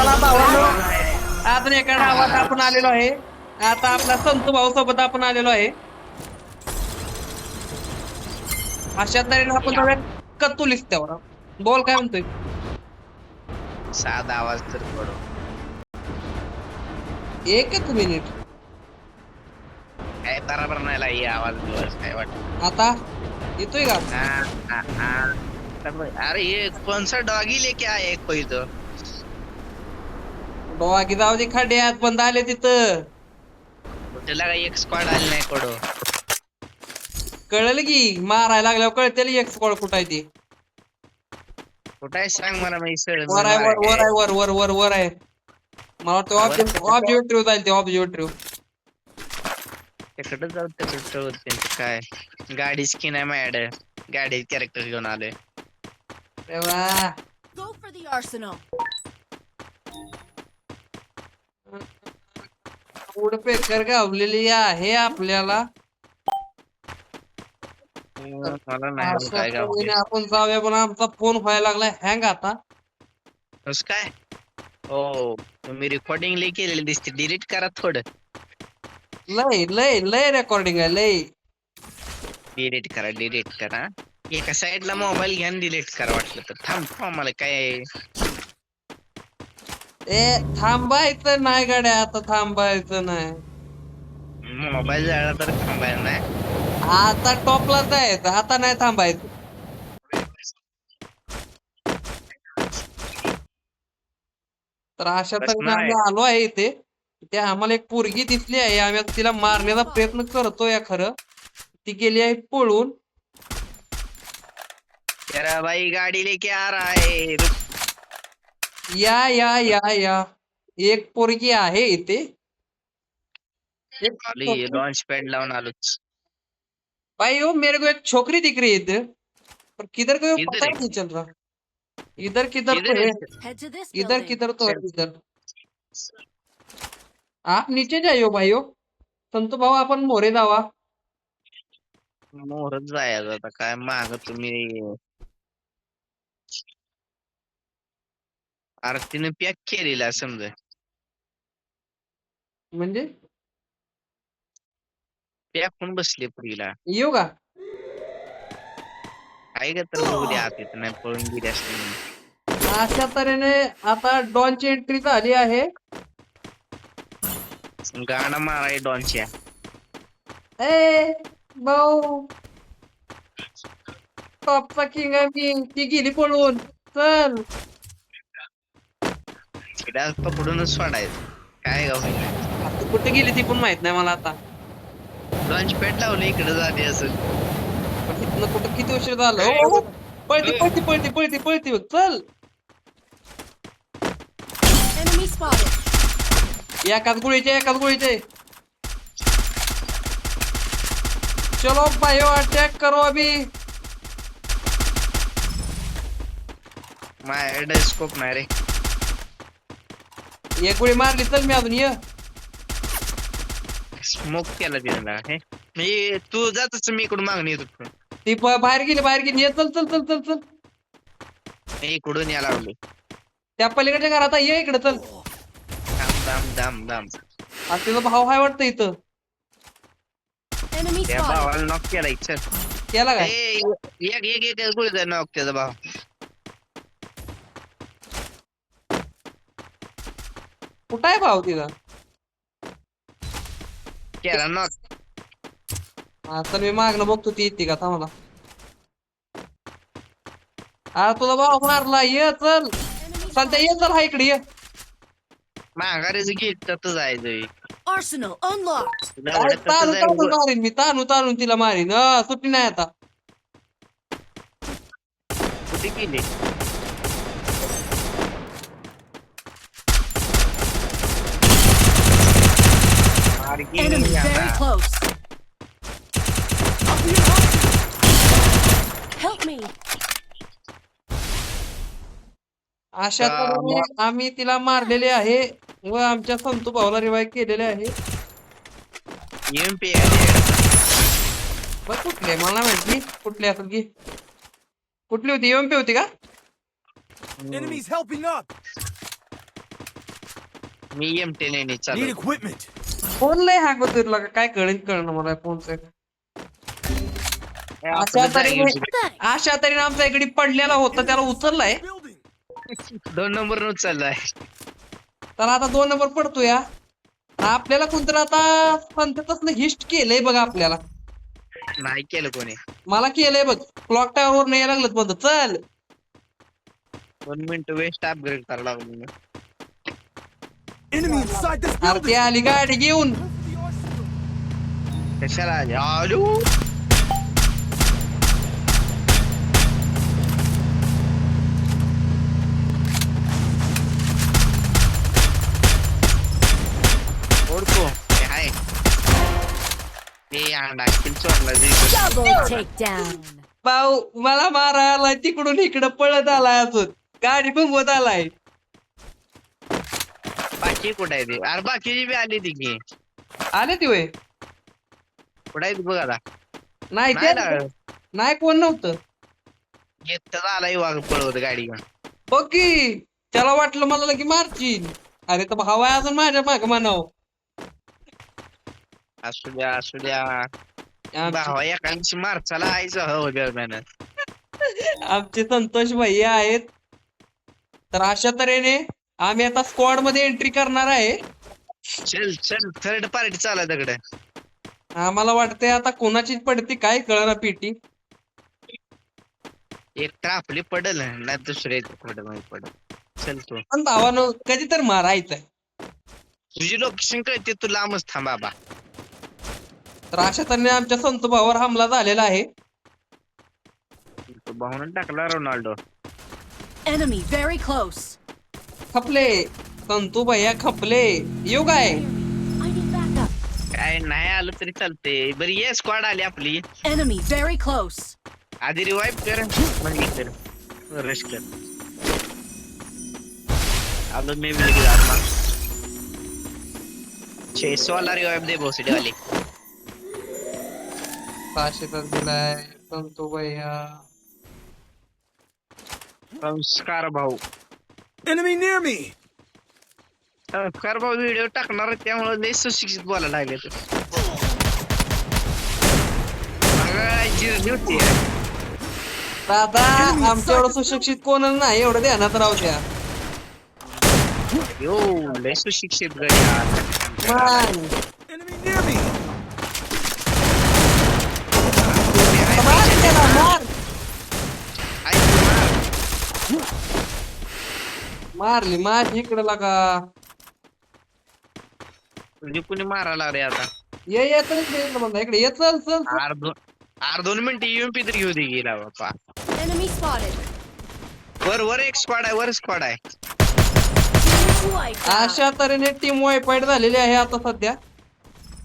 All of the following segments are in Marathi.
चला भावांनो, अजून एका डावात आपण आलेलो आहे. आता आपला संतू भाऊ सोबत आपण आलेलो आहे. अशा तऱ्हेने आपण जाऊया कत्तुलीस त्यावर. बोल काय म्हणतोय. साधा आवाज तर पडो. एकच मिनिट. काय बरोबर नाही लाई आवाज दिवस काय वाटत आता येतोय का. अरे ये कोणसा डॉगी लेके आये एक कोई तो डोकी जाऊ दे खड्ड्यात बंद आले तिथं. त्याला काही एक स्क्वॉड आले नाही कडो. कळलं की मारायला लागल्यावर कळतेल एक स्कॉड कुठं आहे ती. कुठं आहे सांग मला मी सळ वर आहे वर आहे वर वर वर वर आहे. मला वाटतं ऑब्जेक्टिव्ह जाईल ते ऑब्जेक्टिव्ह. तिकडे जाऊ तिकडे काय गाडी स्किन आहे माझ्याकडे. गाडी कॅरेक्टर घेऊन आलोय. तेव्हा Go for the arsenal. पेकर गावलेली आहे आपल्याला. मला नाही काय गाव आपण जाऊया पण आमचा फोन व्हायला लागलाय हँग आता. कस काय हो तुम्ही रेकॉर्डिंग लई केलेली दिसते. डिलीट करा थोडं. लय लय लय रेकॉर्डिंग आहे लय. डिलीट करा एका साइडला मोबाईल घ्या डिलीट करा वाटलं तर. थांब मला काय ए थांबायचं नाही गाड्या आता थांबायचं नाही. मोबाईल जायला तर थांबायला नाही. आता टॉपला जायचं आता नाही थांबायचं. तर अशा तऱ्हेने आम्ही आलो आहे इथे. ते आम्हाला एक पोरगी दिसली आहे. आम्ही तिला मारण्याचा प्रयत्न करतोय खरं. ती गेली आहे पळून. तेरा भाई गाडी लेके आ रहा है. या या या या एक पोरगी आहे इथे. लॉन्च पॅड लावून आलोच. भाई ओ मेरे को एक छोकरी दिख रही है इधर. पर किधर को किधर पता है? नहीं चल रहा. इधर किधर तो है. Head to this इधर building. किधर तो है इधर. आप नीचे जाइयो भाइयों. संतू भाऊ आपण मोरे जावा. मोहरच जायचं आता काय माग तुम्ही. आरतीने पॅक केलेला समजा. म्हणजे पॅक पण बसले पुरीला. येऊ का. काय का तर बघू द्या आत नाही पळून गेली असते. अशा तऱ्हेने आता डॉनची एंट्री झाली आहे. गाणं माराय डॉनच्या. ए भाऊ टॉपचा किंग आहे मी. ती गेली पळून. चल तिला पकडूनच सोडायचं काय गाव. आता कुठे गेली ती पण माहित नाही मला आता. लॉन्च पॅड लावलं इकडे जाते असं. पण इथनं कुठं किती उशीर झालं. ओ, ओ, पळती पळती पळती पळती पळती चल. Enemy spotted. एकाच गोळीचे. चलो भाइयों अटॅक करो अभी. माझ्याकडे स्कोप नाही रे. एक गोळी मारली चल मी अजून ये. स्मोक केला तिला हे मी तू जातच मी इकडून मागणी येतो. ती बाहेर गेली ये चल चल चल चल चल. इकडून या लावली. त्या पलीकडच्या घरात ये इकडे चल. दाम आणि तिचा भाव हाय वाटतं इथं. Enemy त्या spotted. भावाला नॉक केला इच्छा. केला काय एक गोळी द्या नॉक त्याचा भाव. कुठं आहे भाव तिचा. केला नॉक. हा चल मी मागणं बघतो ती येते का थांबला. हा तुझा भाव मारला ये चल. Enemy चालतं ये चल हा इकडे ये. माघारीच घेत तर जायचंय. arsenal unlocked. तुला एवढं तसं ताणून जायचं. ताणून मारीन मी ताणून तिला मारीन. सुट्टी नाही आता. कुठे गेली. Enemy very close. Help me. अशा तऱ्हेने आम्ही तिला मारलेले आहे व आमच्या संतू भाऊला रिवाईव्ह केलेले आहे. एमपी बघ कुठले मला माहिती कुठली असेल की. कुठली होती एमपी होती का. Enemies helping up. मी M10 Need चालू equipment. फोन लय हाक तुला काय कळलं मला फोनचं. अशा तऱ्हेने Thanks. अशा तऱ्हेने आमचा इकडे पडलेला होता त्याला उचललाय. Building. 2 नंबर उचललाय. तर आता 2 नंबर पडतो या. आपल्याला कोणतरी आता पंचायतच हिस्ट केलंय बघा आपल्याला. नाही केलं कोणी. मला केलंय बघ. क्लॉक टावर वर नाही लागलं पण चल. 2 मिनिटं वेस्ट अपग्रेड करायला लागलो मी. Enemy inside this अरे ती building. आली गाडी घेऊन. कशाला आले? आलो. ओढतो. हे आहे. हे अंडा किल चोरला जे. Double takedown. भाऊ मला मारायला तिकडून इकडं पळत आलाय अजून. गाडी घुमवत आलाय. बाकी कुठं आहे ते? अरे बाकीची बी आली ती की. आले ती वय कुठं आहे ते बघ आता. नाही नाही ते लागलं. नाही कोण नव्हतं. येतच आलाय वाघ पळवत गाडी घेऊन. बघ की त्याला वाटलं मला लगी मारचीन. अरे तर भावा आहे अजून माझ्या माग म्हणाव. असू द्या असू द्या. भावा एकांशी मारचाला आईचं हो दरम्यान. आमचे संतोष भैया आहेत. तर अशा तऱ्हेने आम्ही आता स्क्वॉड मध्ये एंट्री करणार आहे. चल चल थर्ड पार्टी चालू तिकडे. आम्हाला वाटतंय आता कोणाची पडती काय कळणार पीटी. एक तर आपली पडल ना दुसरे पडल. चल तू पण भावानं कधी तर मारायचंय. तुझी लोकेशन कळते तू लांबच थांब बाबा. तर अशा तऱ्हेने आमच्या संतू भावावर हमला झालेला आहे. तू भावनं टाकला रोनाल्डो. Enemy very close. खपले संतू भैया खपले. येऊ काय I need backup. काय नाही आलं तरी चालते. बरी ये स्क्वॉड आली आपली. Enemy very close. आधी रिवाइव कर म्हणजे कर रश कर. आलो मी भी लगी आत्मा. 600 वाला रिवाइव दे भोसडी वाली. 500 तर दिलाय संतू भैया. संस्कार भाऊ. Enemy near me. संस्कार भाऊ व्हिडिओ टाकणार त्यामुळे लय सुशिक्षित बोलायला लागले तू. जिरली होती. दादा आमच्या एवढं सुशिक्षित कोण नाही एवढं ध्यानात राहू द्या. यो लय सुशिक्षित गड्या. मान. Enemy near me. मार त्याला, मार. मारली माझी इकडे लागा. म्हणजे कुणी मारायला रे आता. ये तरी म्हणता इकडे ये चल चल चल. आर 2 मिनिटं UMP तरी घेऊ दे गेला बापा. Enemy spotted. वर एक स्क्वॉड आहे. वर स्क्वॉड आहे. Wipe out. अशा तऱ्हेने टीम वायफाईट झालेली आहे आता सध्या.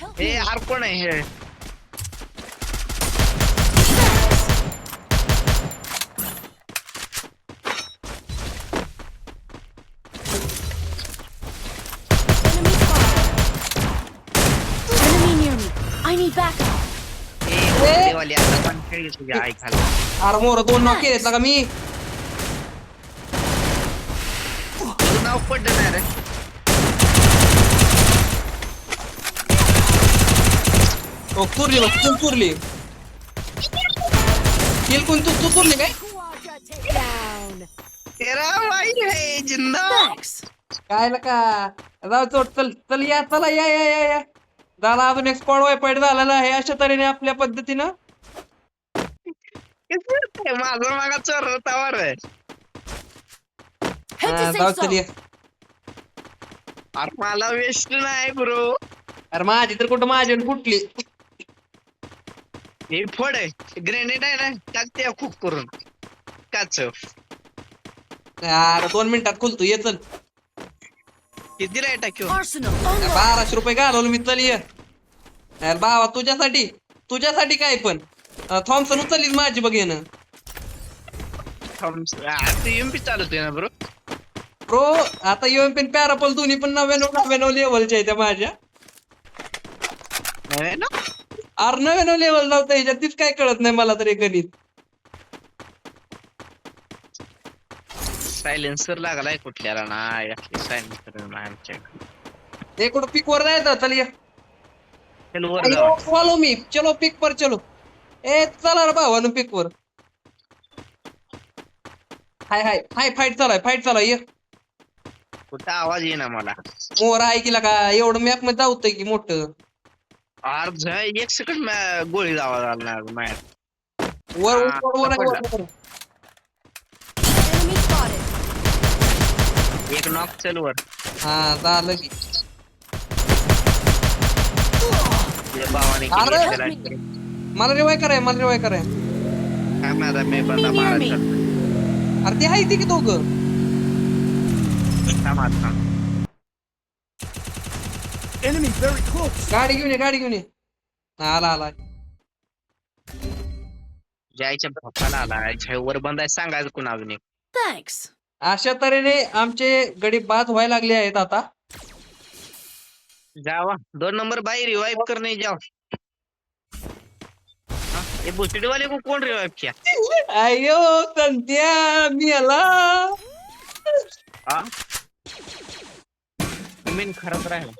Help हे me. आर कोण आहे हे. Enemy spotted. Enemy near me. I need backup. हे देवाली आता पण खेळ तुझ्या आई खाली. अरे मोर 2 नॉक केलेत ना का मी. तुझं नाव पडलं नाही रे. ओ चुरली बघ तू चुरली. किल कोण तू चुरली काय. Quadra takedown. तेरा भाई है जिंदा. Thanks. काय का जाऊ चोट चल चल या चला या या या या. झाला अजून एक स्क्वॉड वायफाईट झालेला आहे अशा तऱ्हेने आपल्या पद्धतीनं. माझा मागा चोर होता रे. Head to जाऊ safe चल ये. zone. अरे मला वेस्ट नाही ब्रो. अरे माझी तर कुठं माझी फुटली. हे फोड आहे ग्रेनेड आहे ना टाकते खूप करून काच. अरे 2 मिनिटात खुलतो ये चल. किती राय टाक्यो. Arsenal unlocked. 1200 रुपये घालवलं मी चल ये. अरे बाबा तुझ्यासाठी काय पण थॉम्सन उचललीच माझी बघ येणं. UMP चालवतोय ना ब्रो. प्रो आता युएमपी पॅरापल दोन्ही पण 99 लेवलच्या त्या माझ्या. नाही ना. अरे 99 लेवल नव्हतं ह्याच्यात तीच काय कळत नाही मला तरी गणित. सायलेन्सर लागलाय कुठल्याला नाही. सायलेन्सर नाही आमच्या. हे कुठं पिक वर जायचं चल ये चल वर जाऊ फॉलो मी चलो पिक पर चलो ए चला रे भावानं पिक वर हाय हाय हाय फाईट चालाय ये कुठं आवाज येईना मला मोर ऐकला का एवढं मॅप मध्ये जाऊतय की मोठं अर्ध 1 सेकंड गोळी जावा लागणार माझ्या वर हा, वर वर पकडला. वर. Enemy spotted. एक नॉक चल वर हा झालं की तुझ्या भावाने अरे. किती केला असेल. मला रिवाय कराय काय माझा मी बंदा मारायचा अरे ते आहे ते की दोघं थांब आता. Enemy very close. गाडी घेऊन ये आला जायच्या भोकाला आला वर बंदाय सांगायचं कुणा अजून एक Thanks. अशा तऱ्हेने आमचे गडी बाद व्हायला लागले आहेत आता जावा 2 नंबर बाई रिवाइव करणे जाओ हा, ये बुसडी वाले को कोण रिवाइव किया अयो संत्या मी आला हा तुम्ही खरंच राहिला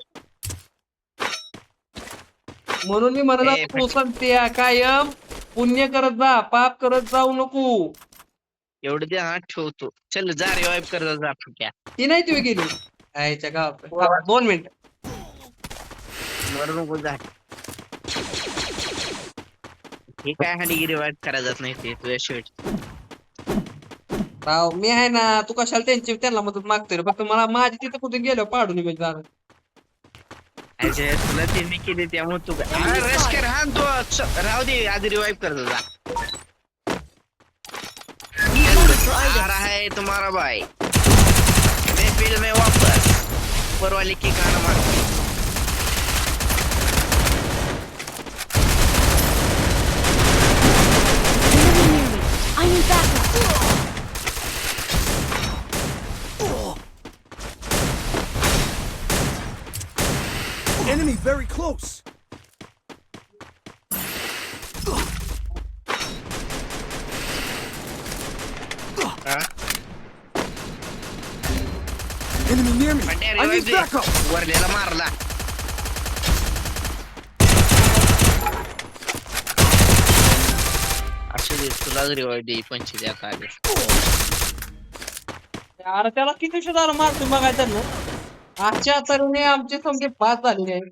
म्हणून मी म्हणत ए, होतो संत्या कायम पुण्य करत जा पाप करत जाऊ नको एवढं दे हा ठेवतो चल जा रिवाइव कर जा फुक्या ती नाही तुम्ही गेली आईच्या गावात 2 मिनिट मरू नको जा हे काय हानी रिवाइव करा जात नाही ते तुझ्या शेवट राव मी आहे ना तू कशाला त्यांना मदत मागतोय रे? फक्त मला माझी तिथं कुठे गेलो पाडून मी जाणार अजय तुला ते मी केली त्यामुळे तू रश कर हा तू राहू दे आधी रिवाइव कर जा आ रहा है तुम्हारा भाई मैं फील्ड में वापस ऊपर वाले की गाना मार Enemy near me. I need backup. Enemy very close. हा? Enemy near me. पण त्या I revive need backup. दे. वरलेला मारला असू दे तुला रिवाइव दे 25 आता आले अरे त्याला किती झालं मारतो बघायचं ना आजच्या तऱ्हेने आमचे समजे 5 झालेले आहेत